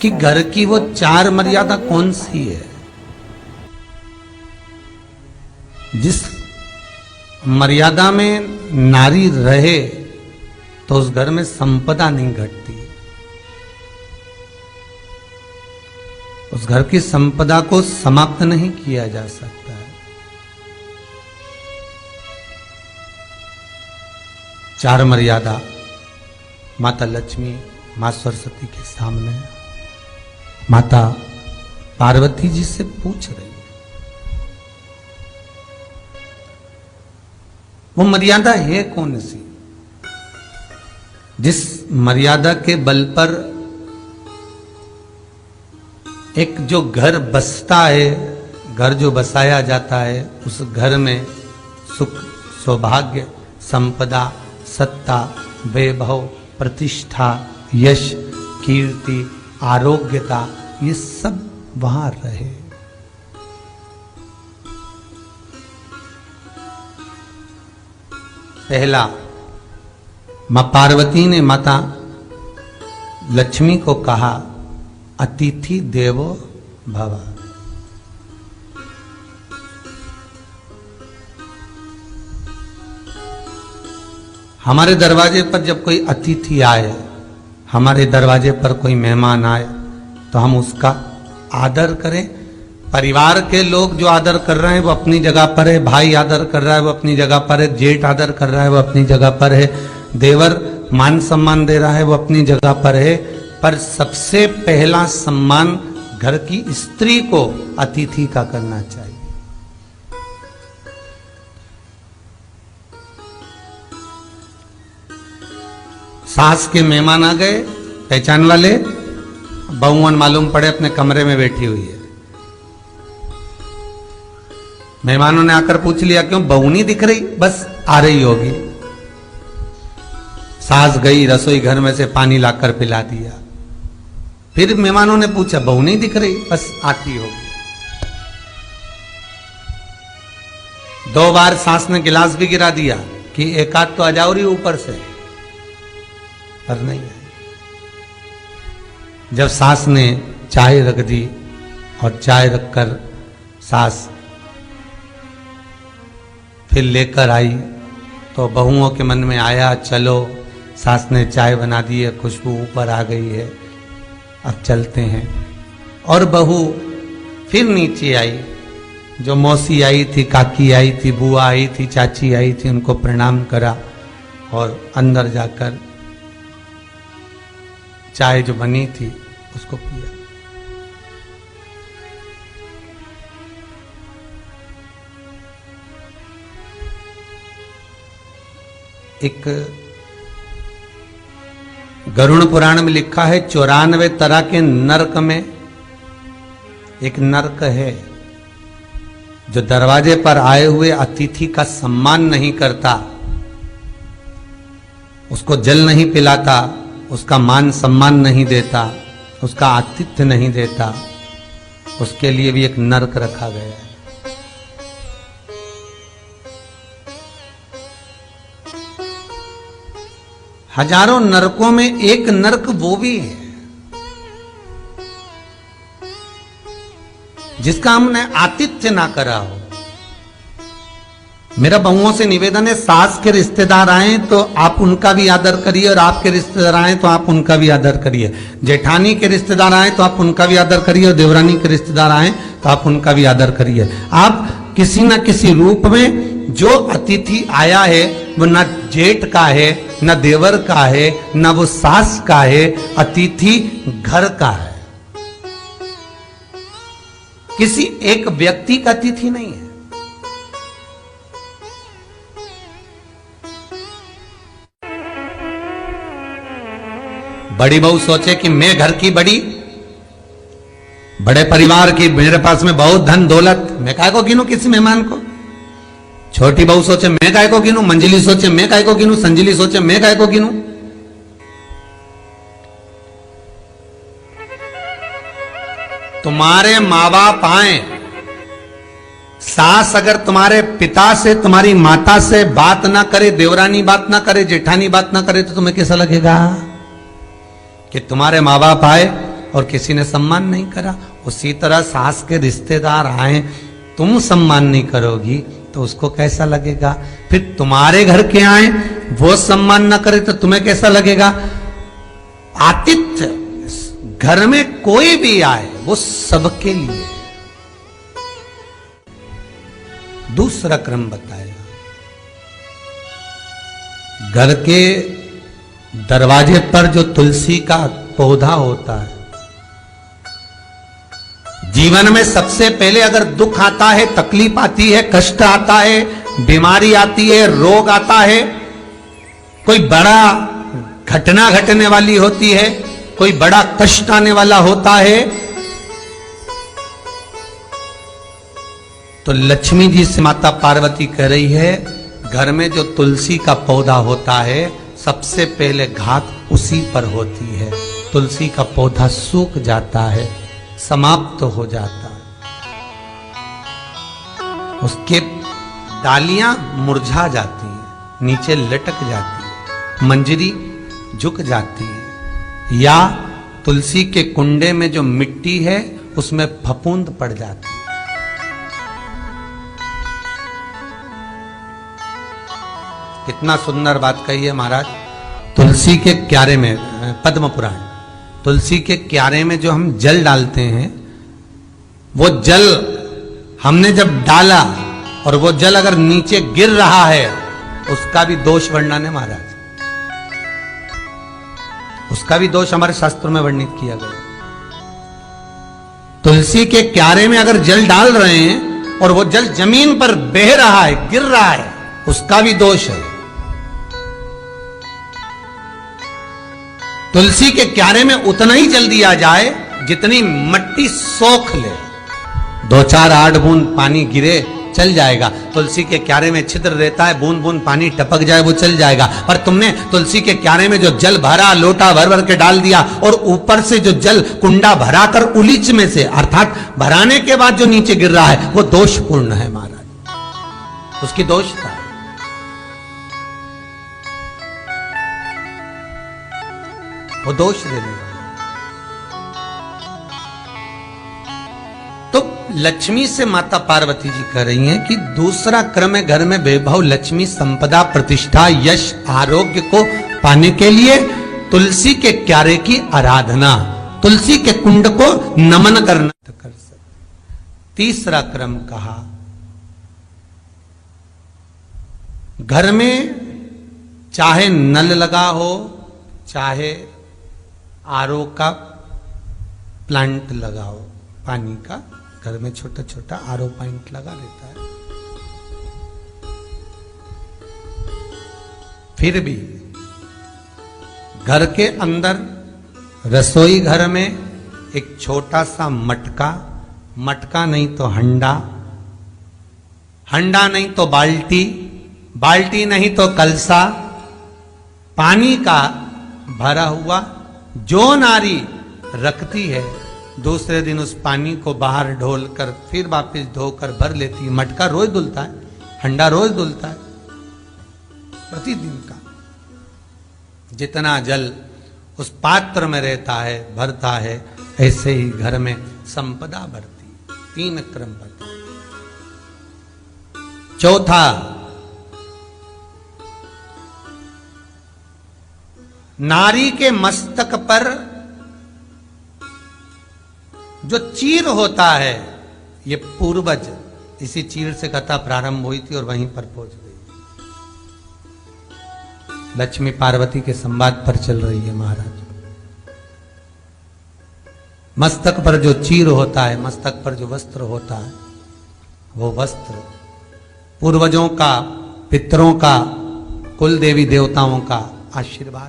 कि घर की वो 4 मर्यादा कौन सी है जिस मर्यादा में नारी रहे तो उस घर में संपदा नहीं घटती, उस घर की संपदा को समाप्त नहीं किया जा सकता है। 4 मर्यादा माता लक्ष्मी, मां सरस्वती के सामने माता पार्वती जी से पूछ रही है। वो मर्यादा है कौन सी जिस मर्यादा के बल पर एक जो घर बसता है, घर जो बसाया जाता है, उस घर में सुख, सौभाग्य, संपदा, सत्ता, वैभव, प्रतिष्ठा, यश, कीर्ति, आरोग्यता, ये सब वहां रहे। पहला, मां पार्वती ने माता लक्ष्मी को कहा, अतिथि देवो भव। हमारे दरवाजे पर जब कोई अतिथि आए, हमारे दरवाजे पर कोई मेहमान आए, तो हम उसका आदर करें। परिवार के लोग जो आदर कर रहे हैं वो अपनी जगह पर है, भाई आदर कर रहा है वो अपनी जगह पर है, जेठ आदर कर रहा है वो अपनी जगह पर है, देवर मान सम्मान दे रहा है वो अपनी जगह पर है। पर सबसे पहला सम्मान घर की स्त्री को अतिथि का करना चाहिए। सास के मेहमान आ गए, पहचान वाले, बहुवन मालूम पड़े अपने कमरे में बैठी हुई है। मेहमानों ने आकर पूछ लिया, क्यों बहू नहीं दिख रही? बस आ रही होगी। सास गई, रसोई घर में से पानी लाकर पिला दिया। फिर मेहमानों ने पूछा, बहू नहीं दिख रही? बस आती होगी। 2 बार सास ने गिलास भी गिरा दिया कि एक आध तो आ जाओ रही ऊपर से, पर नहीं आई। जब सास ने चाय रख दी और चाय रखकर सास फिर लेकर आई, तो बहुओं के मन में आया, चलो सास ने चाय बना दी है, खुशबू ऊपर आ गई है, अब चलते हैं। और बहू फिर नीचे आई, जो मौसी आई थी, काकी आई थी, बुआ आई थी, चाची आई थी, उनको प्रणाम करा और अंदर जाकर चाय जो बनी थी उसको पिया। एक गरुड़ पुराण में लिखा है, 94 तरह के नरक में एक नरक है जो दरवाजे पर आए हुए अतिथि का सम्मान नहीं करता, उसको जल नहीं पिलाता, उसका मान सम्मान नहीं देता, उसका आतिथ्य नहीं देता, उसके लिए भी एक नरक रखा गया है। हजारों नरकों में एक नरक वो भी है जिसका हमने आतिथ्य ना करा हो। मेरा बहुओं से निवेदन है, सास के रिश्तेदार आए तो आप उनका भी आदर करिए, और आपके रिश्तेदार आए तो आप उनका भी आदर करिए। जेठानी के रिश्तेदार आए तो आप उनका भी आदर करिए, और देवरानी के रिश्तेदार आए तो आप उनका भी आदर करिए। आप किसी न किसी रूप में जो अतिथि आया है वो न जेठ का है, न देवर का है, न वो सास का है, अतिथि घर का है, किसी एक व्यक्ति का अतिथि नहीं है। बड़ी बहू सोचे कि मैं घर की बड़ी, बड़े परिवार की, मेरे पास में बहुत धन दौलत, मैं काहे को गिनूं किसी मेहमान को। छोटी बहू सोचे मैं काहे को गिनूं, मंजली सोचे मैं काहे को गिनूं, संजली सोचे मैं काहे को गिनूं। तुम्हारे माँ बाप आए, सास अगर तुम्हारे पिता से, तुम्हारी माता से बात ना करे, देवरानी बात ना करे, जेठानी बात ना करे, तो तुम्हें कैसा लगेगा कि तुम्हारे माँ बाप आए और किसी ने सम्मान नहीं करा। उसी तरह सास के रिश्तेदार आए, तुम सम्मान नहीं करोगी तो उसको कैसा लगेगा? फिर तुम्हारे घर के आए, वो सम्मान न करे तो तुम्हें कैसा लगेगा? आतिथ्य घर में कोई भी आए वो सबके लिए। दूसरा क्रम बताया, घर के दरवाजे पर जो तुलसी का पौधा होता है, जीवन में सबसे पहले अगर दुख आता है, तकलीफ आती है, कष्ट आता है, बीमारी आती है, रोग आता है, कोई बड़ा घटना घटने वाली होती है, कोई बड़ा कष्ट आने वाला होता है, तो लक्ष्मी जी से माता पार्वती कह रही है, घर में जो तुलसी का पौधा होता है सबसे पहले घात उसी पर होती है। तुलसी का पौधा सूख जाता है, समाप्त हो जाता है, उसके डालियां मुरझा जाती हैं, नीचे लटक जाती है, मंजरी झुक जाती है, या तुलसी के कुंडे में जो मिट्टी है उसमें फफूंद पड़ जाती है। कितना सुंदर बात कही है महाराज। तुलसी के क्यारे में, पद्म पुराण, तुलसी के क्यारे में जो हम जल डालते हैं, वो जल हमने जब डाला और वो जल अगर नीचे गिर रहा है, उसका भी दोष वर्णन है महाराज, उसका भी दोष हमारे शास्त्रों में वर्णित किया गया। तुलसी के क्यारे में अगर जल डाल रहे हैं और वो जल जमीन पर बह रहा है, गिर रहा है, उसका भी दोष है। तुलसी के क्यारे में उतना ही जल दिया जाए जितनी मट्टी सोख ले, 2-4 8 बूंद पानी गिरे चल जाएगा। तुलसी के क्यारे में छिद्र रहता है, बूंद बूंद पानी टपक जाए वो चल जाएगा। पर तुमने तुलसी के क्यारे में जो जल भरा, लोटा भर भर के डाल दिया, और ऊपर से जो जल कुंडा भरा कर उलीच में से, अर्थात भराने के बाद जो नीचे गिर रहा है, वो दोषपूर्ण है महाराज, उसकी दोषता है। वो दोष देने वाला। तो लक्ष्मी से माता पार्वती जी कह रही हैं कि दूसरा क्रम है घर में वैभव, लक्ष्मी, संपदा, प्रतिष्ठा, यश, आरोग्य को पाने के लिए तुलसी के क्यारे की आराधना, तुलसी के कुंड को नमन करना कर सकते। तीसरा क्रम कहा, घर में चाहे नल लगा हो, चाहे आरओ का प्लांट लगाओ, पानी का घर में छोटा छोटा आरओ प्लांट लगा रहता है, फिर भी घर के अंदर रसोई घर में एक छोटा सा मटका, मटका नहीं तो हंडा, हंडा नहीं तो बाल्टी, बाल्टी नहीं तो कलसा, पानी का भरा हुआ जो नारी रखती है, दूसरे दिन उस पानी को बाहर ढोल कर फिर वापस धोकर भर लेती है। मटका रोज धुलता है, हंडा रोज धुलता है, प्रतिदिन का। जितना जल उस पात्र में रहता है, भरता है, ऐसे ही घर में संपदा बढ़ती। 3 क्रम बढ़ता। चौथा, नारी के मस्तक पर जो चीर होता है, ये पूर्वज, इसी चीर से कथा प्रारंभ हुई थी और वहीं पर पहुंच गई। लक्ष्मी पार्वती के संवाद पर चल रही है महाराज। मस्तक पर जो चीर होता है, मस्तक पर जो वस्त्र होता है, वो वस्त्र पूर्वजों का, पितरों का, कुल देवी देवताओं का आशीर्वाद।